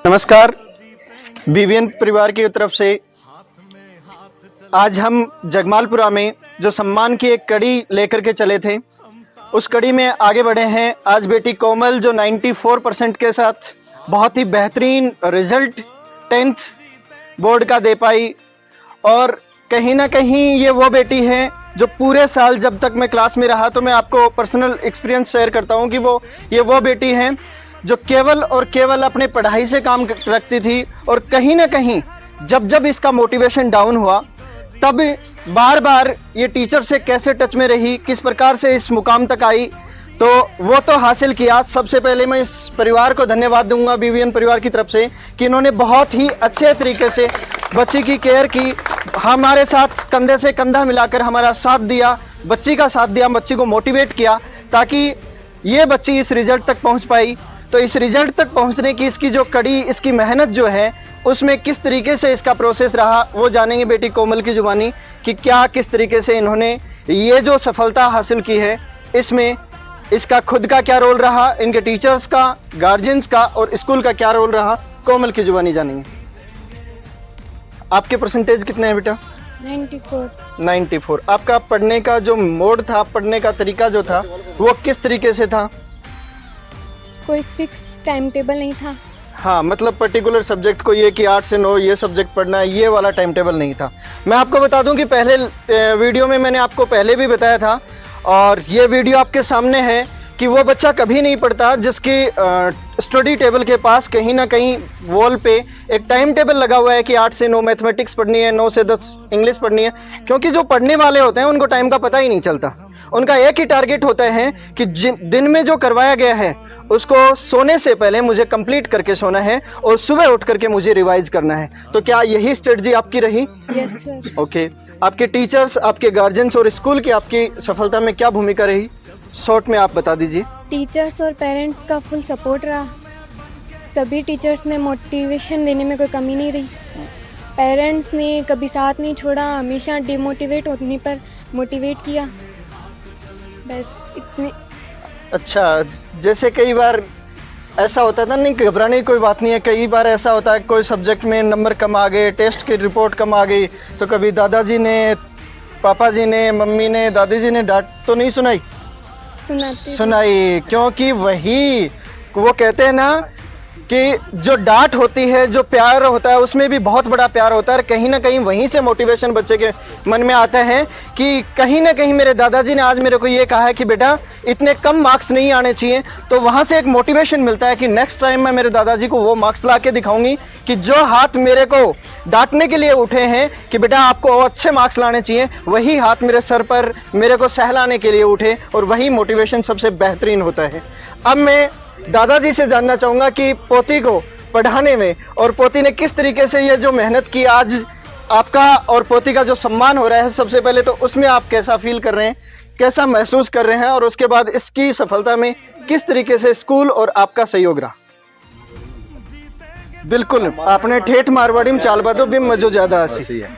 नमस्कार, बीवीएन परिवार की तरफ से आज हम जगमालपुरा में जो सम्मान की एक कड़ी लेकर के चले थे, उस कड़ी में आगे बढ़े हैं। आज बेटी कोमल जो 94% के साथ बहुत ही बेहतरीन रिजल्ट 10th बोर्ड का दे पाई, और कहीं ना कहीं ये वो बेटी है जो पूरे साल जब तक मैं क्लास में रहा, तो मैं आपको पर्सनल एक्सपीरियंस शेयर करता हूँ कि ये वो बेटी है जो केवल और केवल अपनी पढ़ाई से काम रखती थी, और कहीं ना कहीं जब इसका मोटिवेशन डाउन हुआ तब बार बार ये टीचर से कैसे टच में रही, किस प्रकार से इस मुकाम तक आई, तो वो तो हासिल किया। सबसे पहले मैं इस परिवार को धन्यवाद दूंगा बीवीएन परिवार की तरफ से कि इन्होंने बहुत ही अच्छे तरीके से बच्ची की केयर की, हमारे साथ कंधे से कंधा मिलाकर हमारा साथ दिया, बच्ची का साथ दिया, बच्ची को मोटिवेट किया ताकि ये बच्ची इस रिजल्ट तक पहुंच पाई। तो इस रिजल्ट तक पहुंचने की इसकी जो कड़ी, इसकी मेहनत जो है, उसमें किस तरीके से इसका प्रोसेस रहा वो जानेंगे बेटी कोमल की जुबानी कि क्या किस तरीके से इन्होंने ये जो सफलता हासिल की है, इसमें इसका खुद का क्या रोल रहा, इनके टीचर्स का, गार्जियंस का और स्कूल का क्या रोल रहा। कोमल की जुबानी जानेंगे। आपके परसेंटेज कितने हैं बेटा? 94। आपका पढ़ने का जो मोड था, पढ़ने का तरीका जो था, वो किस तरीके से था? कोई फिक्स टाइम टेबल नहीं था। हाँ, मतलब पर्टिकुलर सब्जेक्ट को ये कि 8 से 9 ये सब्जेक्ट पढ़ना है, ये वाला टाइम टेबल नहीं था। मैं आपको बता दूं कि पहले वीडियो में मैंने आपको पहले भी बताया था, और ये वीडियो आपके सामने है कि वो बच्चा कभी नहीं पढ़ता जिसकी स्टडी टेबल के पास कहीं ना कहीं वॉल पे एक टाइम टेबल लगा हुआ है कि 8 से 9 मैथमेटिक्स पढ़नी है, 9 से 10 इंग्लिश पढ़नी है। क्योंकि जो पढ़ने वाले होते हैं उनको टाइम का पता ही नहीं चलता। उनका एक ही टारगेट होता है कि दिन में जो करवाया गया है उसको सोने से पहले मुझे कंप्लीट करके सोना है और सुबह उठ करके मुझे रिवाइज करना है। तो क्या यही स्ट्रेटजी आपकी रही? Yes sir. ओके, आपके टीचर्स, आपके गार्जियंस और स्कूल की आपकी सफलता में क्या भूमिका रही, शॉर्ट में आप बता दीजिए। टीचर्स और पेरेंट्स का फुल सपोर्ट रहा। सभी टीचर्स ने मोटिवेशन देने में कोई कमी नहीं रही। पेरेंट्स ने कभी साथ नहीं छोड़ा, हमेशा डिमोटिवेट होने पर मोटिवेट किया, बस इतने। अच्छा, जैसे कई बार ऐसा होता था, नहीं घबराने की कोई बात नहीं है, कई बार ऐसा होता है कोई सब्जेक्ट में नंबर कम आ गए, टेस्ट की रिपोर्ट कम आ गई, तो कभी दादाजी ने, पापा जी ने, मम्मी ने, दादी जी ने डांट तो नहीं सुनाई? क्योंकि वही वो कहते हैं ना कि जो डांट होती है, जो प्यार होता है, उसमें भी बहुत बड़ा प्यार होता है। कहीं ना कहीं वहीं से मोटिवेशन बच्चे के मन में आता है कि कहीं ना कहीं मेरे दादाजी ने आज मेरे को ये कहा है कि बेटा इतने कम मार्क्स नहीं आने चाहिए, तो वहाँ से एक मोटिवेशन मिलता है कि नेक्स्ट टाइम मैं मेरे दादाजी को वो मार्क्स ला के दिखाऊंगी कि जो हाथ मेरे को डांटने के लिए उठे हैं कि बेटा आपको अच्छे मार्क्स लाने चाहिए, वही हाथ मेरे सर पर मेरे को सहलाने के लिए उठे, और वही मोटिवेशन सबसे बेहतरीन होता है। अब मैं दादाजी से जानना चाहूँगा कि पोती को पढ़ाने में और पोती ने किस तरीके से ये जो मेहनत की, आज आपका और पोती का जो सम्मान हो रहा है, सबसे पहले तो उसमें आप कैसा फील कर रहे हैं, कैसा महसूस कर रहे हैं, और उसके बाद इसकी सफलता में किस तरीके से स्कूल और आपका सहयोग रहा? बिल्कुल, आपने ठेठ मारवाड़ी में चाल बातो भी मजो ज्यादा हंसी है।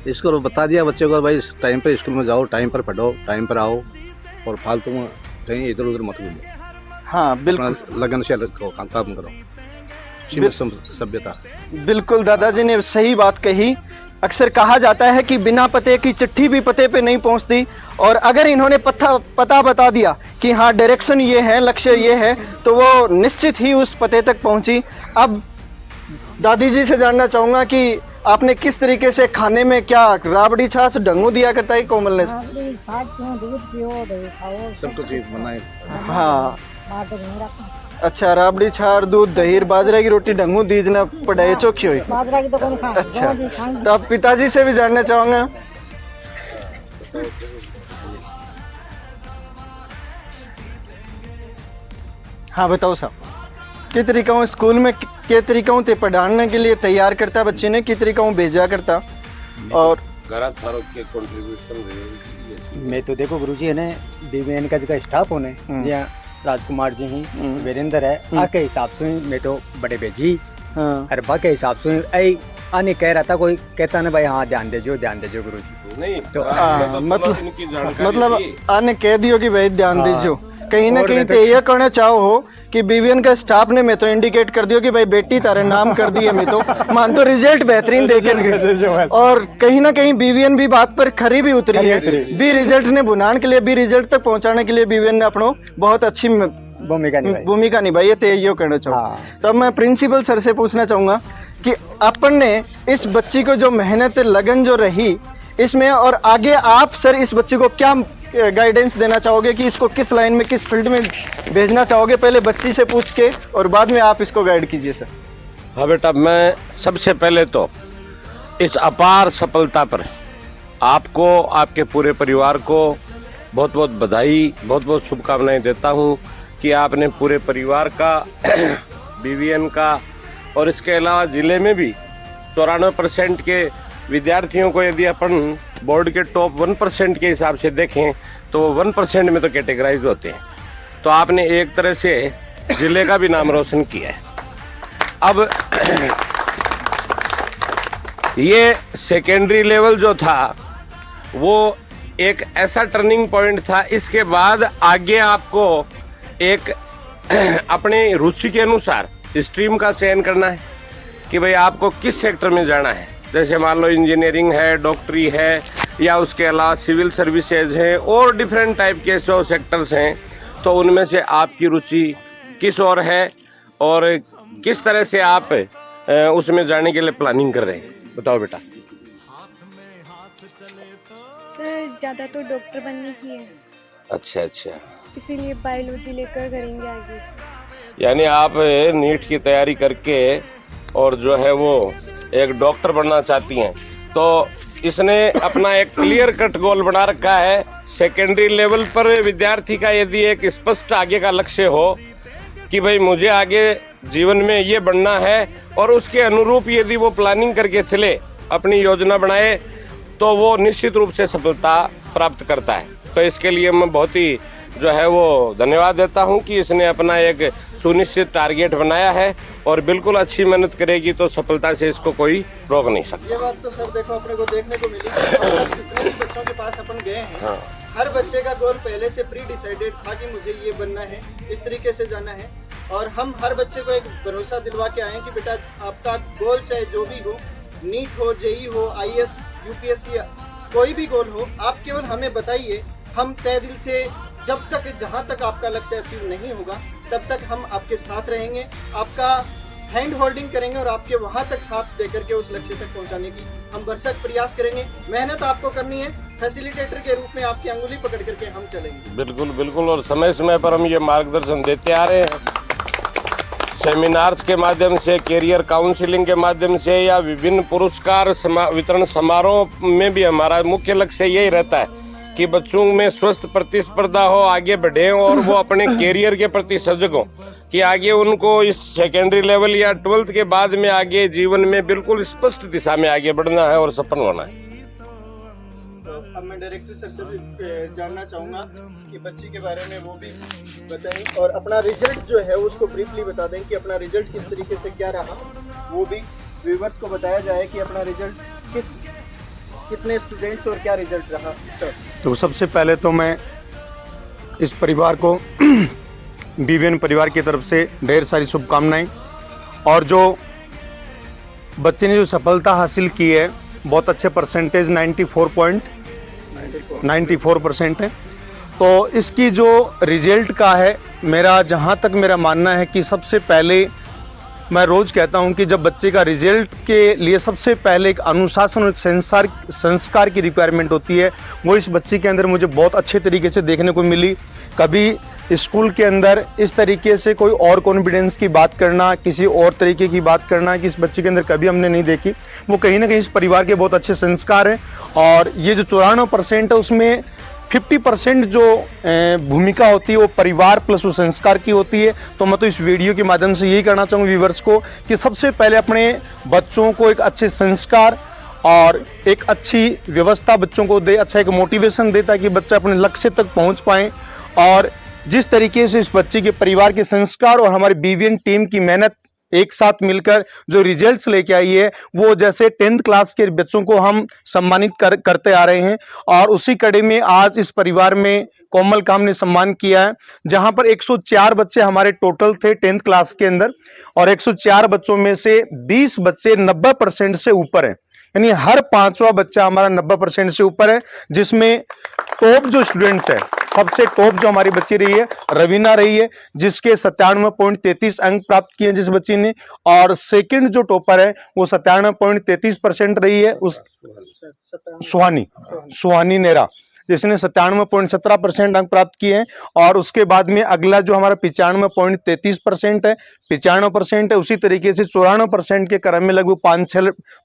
इसको बता दिया बच्चे को, भाई टाइम पर स्कूल में जाओ, टाइम पर पढ़ो, टाइम पर आओ, और फालतू में कहीं इधर उधर मत घूमो। हाँ बिल्कुल, लगन से काम करो, सभ्यता। बिल्कुल, दादाजी ने सही बात कही। अक्सर कहा जाता है कि बिना पते की चिट्ठी भी पते पे नहीं पहुंचती, और अगर इन्होंने पता बता दिया कि हाँ डायरेक्शन ये है, लक्ष्य ये है, तो वो निश्चित ही उस पते तक पहुंची। अब दादी जी से जानना चाहूँगा कि आपने किस तरीके से खाने में क्या राबड़ी छाछ ढंगू दिया करता है कोमल ने? सब कुछ बनाए। हाँ, अच्छा, राबड़ी छार, दूध, दही, बाजरे की रोटी ढंगू दीजना पढ़ाई चौखी हुई। अच्छा, तो आप पिताजी से भी जानना चाहूँगा। हाँ बताओ साहब, किस तरीका स्कूल में किस तरीका ते पढ़ाने के लिए तैयार करता बच्चे ने, किस तरीका भेजा करता, और मैं तो देखो गुरुजी है ना, बीवीएन का जो स्टाफ होने जहाँ राजकुमार जी ही, वीरेंद्र है, आके हिसाब से मैं तो बड़े भेजी, अरे बा के हिसाब से ऐ आने कह रहा था, कोई कहता ना भाई हाँ ध्यान दे जो गुरुजी, नहीं तो मतलब आने कह दियो कि भाई ध्यान दीजियो, कहीं ना और कहीं मैं तो ये कहना चाहो हो कि बीवीएन का स्टाफ ने मैं तो इंडिकेट कर दियो कि भाई बेटी तारे नाम कर दिए मैं तो मान तो रिजल्ट बेहतरीन देकर और कहीं ना कहीं बीवीएन भी बात पर खरी भी उतरी है। बी रिजल्ट ने बुनान के लिए बी रिजल्ट तक पहुंचाने के लिए बीवीएन ने अपनो बहुत अच्छी भूमिका निभाई है, तो यो कहना चाहूँ। हाँ। तो अब मैं प्रिंसिपल सर से पूछना चाहूंगा कि अपन ने इस बच्ची को जो मेहनत लगन जो रही इसमें, और आगे आप सर इस बच्चे को क्या गाइडेंस देना चाहोगे कि इसको किस लाइन में किस फील्ड में भेजना चाहोगे? पहले बच्ची से पूछ के और बाद में आप इसको गाइड कीजिए सर। हाँ बेटा, मैं सबसे पहले तो इस अपार सफलता पर आपको, आपके पूरे परिवार को बहुत बहुत बधाई, बहुत बहुत शुभकामनाएं देता हूँ कि आपने पूरे परिवार का बीवीएन का और इसके अलावा ज़िले में भी 94% के विद्यार्थियों को यदि अपन बोर्ड के टॉप 1% के हिसाब से देखें तो 1% में तो कैटेगराइज होते हैं। तो आपने एक तरह से ज़िले का भी नाम रोशन किया है। अब ये सेकेंडरी लेवल जो था वो एक ऐसा टर्निंग पॉइंट था। इसके बाद आगे आपको एक अपने रुचि के अनुसार स्ट्रीम का चयन करना है कि भाई आपको किस सेक्टर में जाना है। जैसे मान लो इंजीनियरिंग है, डॉक्टरी है, या उसके अलावा सिविल सर्विसेज हैं और डिफरेंट टाइप के जो सेक्टर्स हैं, तो उनमें से आपकी रुचि किस ओर है और किस तरह से आप उसमें जाने के लिए प्लानिंग कर रहे हैं, बताओ बेटा। सर ज़्यादा तो डॉक्टर बनने की है, अच्छा अच्छा, इसीलिए बायोलॉजी लेकर करेंगे आगे। यानी आप नीट की तैयारी करके और जो है वो एक डॉक्टर बनना चाहती हैं। तो इसने अपना एक क्लियर कट गोल बना रखा है। सेकेंडरी लेवल पर विद्यार्थी का यदि एक स्पष्ट आगे का लक्ष्य हो कि भाई मुझे आगे जीवन में ये बनना है और उसके अनुरूप यदि वो प्लानिंग करके चले, अपनी योजना बनाए, तो वो निश्चित रूप से सफलता प्राप्त करता है। तो इसके लिए मैं बहुत ही जो है वो धन्यवाद देता हूं कि इसने अपना एक सुनिश्चित टारगेट बनाया है और बिल्कुल अच्छी मेहनत करेगी तो सफलता से इसको कोई रोक नहीं सकता। ये बात तो सर देखो अपने को देखने को मिली जितने भी बच्चों के पास अपन गए हैं, हाँ। हर बच्चे का गोल पहले से प्री डिसाइडेड था कि मुझे ये बनना है, इस तरीके से जाना है। और हम हर बच्चे को एक भरोसा दिलवा के आए कि बेटा आपका गोल चाहे जो भी हो, नीट हो, जेई हो, IAS, UPSC या कोई भी गोल हो, आप केवल हमें बताइए। हम तय दिल से जब तक जहाँ तक आपका लक्ष्य अचीव नहीं होगा तब तक हम आपके साथ रहेंगे, आपका हैंड होल्डिंग करेंगे और आपके वहाँ तक साथ देकर के उस लक्ष्य तक पहुँचाने की हम भरसक प्रयास करेंगे। मेहनत आपको करनी है, फैसिलिटेटर के रूप में आपकी अंगुली पकड़ करके हम चलेंगे। बिल्कुल बिल्कुल, और समय समय पर हम ये मार्गदर्शन देते आ रहे हैं, सेमिनार्स के माध्यम से, कैरियर काउंसलिंग के माध्यम से, या विभिन्न पुरस्कार वितरण समारोह में भी हमारा मुख्य लक्ष्य यही रहता है कि बच्चों में स्वस्थ प्रतिस्पर्धा हो, आगे बढ़े और वो अपने कैरियर के प्रति सजग हो कि आगे उनको इस सेकेंडरी लेवल या 12th के बाद में आगे जीवन में बिल्कुल स्पष्ट दिशा में आगे बढ़ना है और सफल होना है। तो अब मैं डायरेक्टर सर से भी जानना चाहूँगा कि बच्ची के बारे में वो भी बताएं और अपना रिजल्ट जो है उसको ब्रीफली बता दें कि अपना रिजल्ट किस तरीके से क्या रहा, वो भी व्यूअर्स को बताया जाए कि अपना रिजल्ट कितने स्टूडेंट्स और क्या रिजल्ट रहा सर। तो सबसे पहले तो मैं इस परिवार को बीवीएन परिवार की तरफ से ढेर सारी शुभकामनाएं, और जो बच्चे ने जो सफलता हासिल की है, बहुत अच्छे परसेंटेज 94% है। तो इसकी जो रिजल्ट का है, मेरा जहाँ तक मेरा मानना है कि सबसे पहले मैं रोज़ कहता हूं कि जब बच्चे का रिजल्ट के लिए सबसे पहले एक अनुशासन और संस्कार की रिक्वायरमेंट होती है, वो इस बच्चे के अंदर मुझे बहुत अच्छे तरीके से देखने को मिली। कभी स्कूल के अंदर इस तरीके से कोई और कॉन्फिडेंस की बात करना, किसी और तरीके की बात करना कि इस बच्चे के अंदर कभी हमने नहीं देखी। वो कहीं ना कहीं इस परिवार के बहुत अच्छे संस्कार हैं, और ये जो 94% है उसमें 50% जो भूमिका होती है वो परिवार प्लस वो संस्कार की होती है। तो मैं तो इस वीडियो के माध्यम से यही कहना चाहूँगा व्यूअर्स को कि सबसे पहले अपने बच्चों को एक अच्छे संस्कार और एक अच्छी व्यवस्था बच्चों को दे, अच्छा एक मोटिवेशन दे, ताकि बच्चा अपने लक्ष्य तक पहुँच पाएँ। और जिस तरीके से इस बच्चे के परिवार के संस्कार और हमारे बीवीएन टीम की मेहनत एक साथ मिलकर जो रिजल्ट्स लेके आई है, वो जैसे 10th क्लास के बच्चों को हम सम्मानित करते आ रहे हैं। और उसी कड़ी में आज इस परिवार में कोमल का हमने सम्मान किया है, जहां पर 104 बच्चे हमारे टोटल थे 10th क्लास के अंदर, और 104 बच्चों में से 20 बच्चे 90% से ऊपर हैं, यानी हर पांचवा बच्चा हमारा 90% से ऊपर है। जिसमें टॉप जो स्टूडेंट्स है, सबसे टॉप जो हमारी बच्ची रही है रवीना रही है, जिसके 97.33 अंक प्राप्त किए जिस बच्ची ने। और सेकंड जो टॉपर है वो 97.33% रही है, उस सुहानी नेरा, जिसने 97.17% अंक प्राप्त किए हैं। और उसके बाद में अगला जो हमारा 95.33% है, 95% है। उसी तरीके से 94% के क्रम में लगभग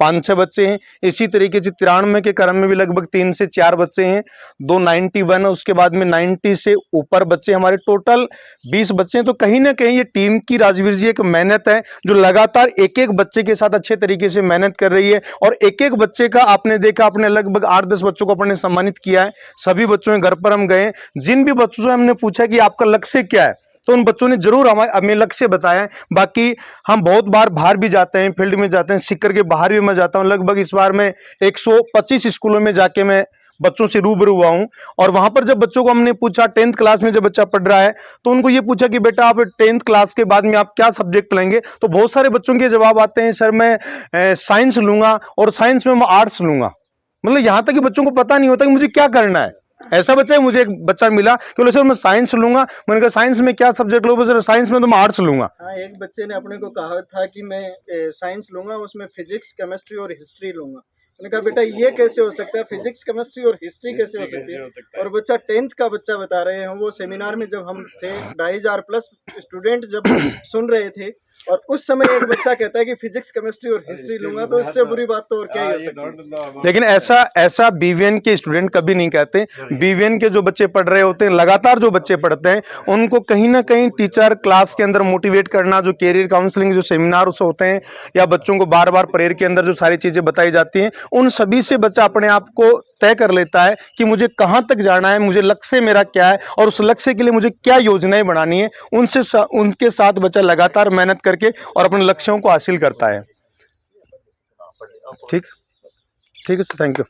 5-6 बच्चे हैं। इसी तरीके से 93 के क्रम में भी लगभग 3 से 4 बच्चे हैं। 2 91 है, उसके बाद में 90 से ऊपर बच्चे, हमारे टोटल 20 बच्चे हैं। तो कहीं ना कहीं ये टीम की, राजवीर जी, एक मेहनत है जो लगातार एक एक बच्चे के साथ अच्छे तरीके से मेहनत कर रही है। और एक एक बच्चे का आपने देखा, आपने लगभग 8-10 बच्चों को अपने सम्मानित किया है। सभी बच्चों के घर पर हम गए, जिन भी बच्चों से हमने पूछा कि आपका लक्ष्य क्या है, तो उन बच्चों ने जरूर हमें लक्ष्य बताया है। बाकी हम बहुत बार बाहर भी जाते हैं, फील्ड में जाते हैं, सीकर के बाहर भी मैं जाता हूं। लगभग इस बार मैं 125 स्कूलों में जाके मैं बच्चों से रूबरू हुआ हूं। और वहां पर जब बच्चों को हमने पूछा, 10th क्लास में जब बच्चा पढ़ रहा है, तो उनको ये पूछा कि बेटा आप 10th क्लास के बाद में आप क्या सब्जेक्ट लेंगे, तो बहुत सारे बच्चों के जवाब आते हैं, सर मैं साइंस लूंगा, और साइंस में मैं आर्ट्स लूंगा। मतलब यहां तक कि बच्चों को पता नहीं होता कि मुझे क्या करना है। ऐसा बच्चा है, मुझे एक बच्चा मिला कि बोले सर मैं साइंस लूंगा। मैंने कहा साइंस में क्या सब्जेक्ट लोगे? सर साइंस में तो मैं आर्ट्स लूंगा। हाँ, एक बच्चे ने अपने को कहा था कि मैं साइंस लूंगा, उसमें फिजिक्स, केमिस्ट्री और हिस्ट्री लूंगा। मैंने कहा बेटा ये कैसे हो सकता है, फिजिक्स, केमिस्ट्री और हिस्ट्री कैसे हो सकती है? और बच्चा 10th का बच्चा बता रहे हैं, वो सेमिनार में जब हम थे 2500 प्लस स्टूडेंट जब सुन रहे थे, और उस समय एक बच्चा कहता है कि फिजिक्स, केमिस्ट्री और हिस्ट्री लूंगा, तो इससे बुरी बात तो और क्या ही हो सकती है। लेकिन ऐसा बीवीएन के स्टूडेंट कभी नहीं कहते। बीवीएन के जो बच्चे पढ़ रहे होते हैं, लगातार जो बच्चे पढ़ते हैं, उनको कहीं ना कहीं टीचर क्लास के अंदर मोटिवेट करना, जो कैरियर काउंसलिंग जो सेमिनार होते हैं, या बच्चों को बार बार प्रेयर के अंदर जो सारी चीजें बताई जाती हैं, उन सभी से बच्चा अपने आप को तय कर लेता है कि मुझे कहां तक जाना है, मुझे लक्ष्य मेरा क्या है, और उस लक्ष्य के लिए मुझे क्या योजनाएं बनानी है। उनके साथ बच्चा लगातार मेहनत करके और अपने लक्ष्यों को हासिल करता है। ठीक है सर, थैंक यू।